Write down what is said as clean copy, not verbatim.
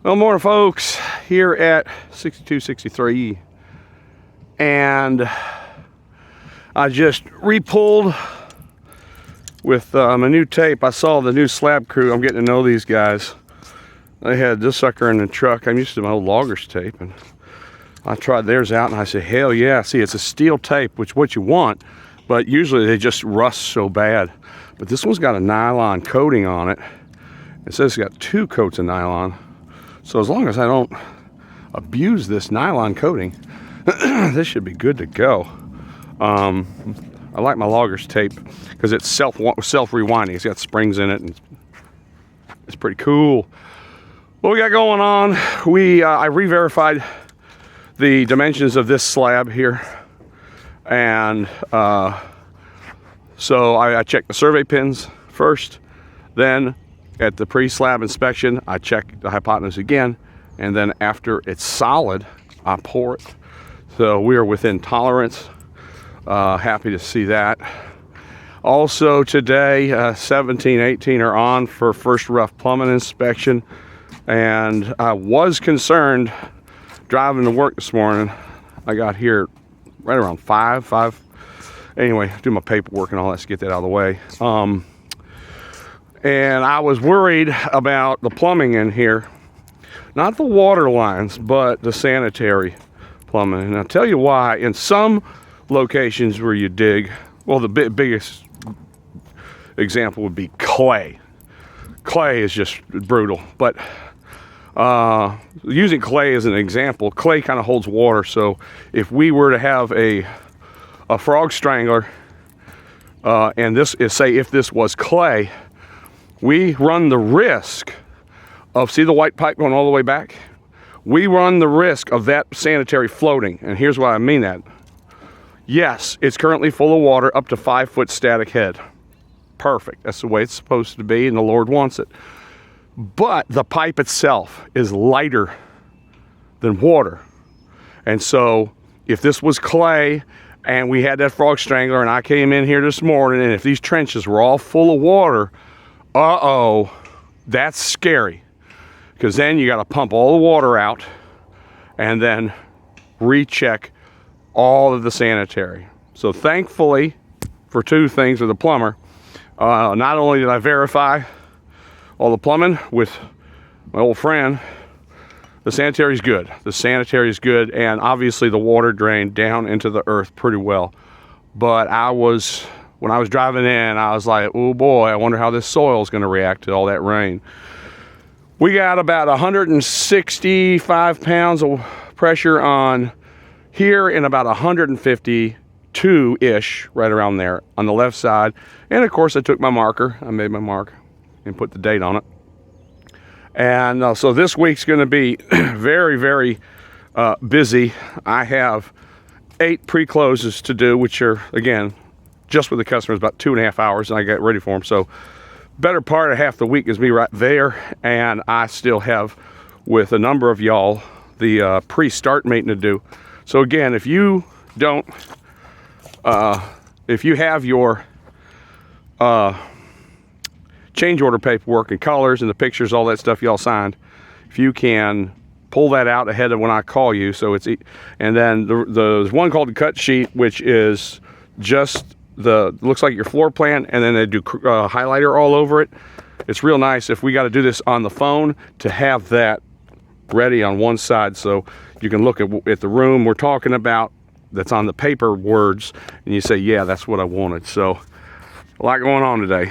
Well, morning folks, here at 6263, and I just repulled with my new tape. I saw the new slab crew. I'm getting to know these guys. They had this sucker in the truck. I'm used to my old loggers tape, and I tried theirs out and I said, hell yeah. See, it's a steel tape, which is what you want, but usually they just rust so bad. But this one's got a nylon coating on it. It says it's got 2 coats of nylon. So as long as I don't abuse this nylon coating, this should be good to go. I like my loggers tape because it's self-rewinding. It's got springs in it, and it's pretty cool. What we got going on? I re-verified the dimensions of this slab here, and so I checked the survey pins first, then at the pre-slab inspection, I check the hypotenuse again, and then after it's solid, I pour it. So we are within tolerance. Happy to see that. Also today, 17, 18 are on for first rough plumbing inspection, and I was concerned driving to work this morning. I got here right around 5. Anyway, do my paperwork and all that to get that out of the way. And I was worried about the plumbing in here. Not the water lines, but the sanitary plumbing. And I'll tell you why. In some locations where you dig, well, the biggest example would be clay. Clay is just brutal. But using clay as an example, clay kind of holds water. So if we were to have a frog strangler, and this is, say, if this was clay, we run the risk of, see the white pipe going all the way back? We run the risk of that sanitary floating, and here's why I mean that. Yes, it's currently full of water up to 5-foot static head. Perfect, that's the way it's supposed to be, and the Lord wants it. But the pipe itself is lighter than water. And so if this was clay and we had that frog strangler and I came in here this morning, and if these trenches were all full of water, that's scary, because then you got to pump all the water out and then recheck all of the sanitary. So thankfully, for 2 things with the plumber, not only did I verify all the plumbing with my old friend, the sanitary is good. The sanitary is good, and obviously the water drained down into the earth pretty well. But when I was driving in, I was like, oh boy, I wonder how this soil is going to react to all that rain. We got about 165 pounds of pressure on here and about 152-ish, right around there on the left side. And of course, I took my marker. I made my mark and put the date on it. And so this week's going to be very, very busy. I have 8 pre-closes to do, which are, again, just with the customers, about 2.5 hours, and I get ready for them. So better part of half the week is me right there, and I still have, with a number of y'all, the pre-start meeting to do. So again, if you don't, if you have your change order paperwork and colors and the pictures, all that stuff y'all signed, if you can pull that out ahead of when I call you. So it's, and then there's one called the cut sheet, which is just looks like your floor plan, and then they do highlighter all over it. It's real nice if we got to do this on the phone to have that ready on one side, so you can look at the room we're talking about that's on the paper words, and you say, yeah, that's what I wanted. So a lot going on today.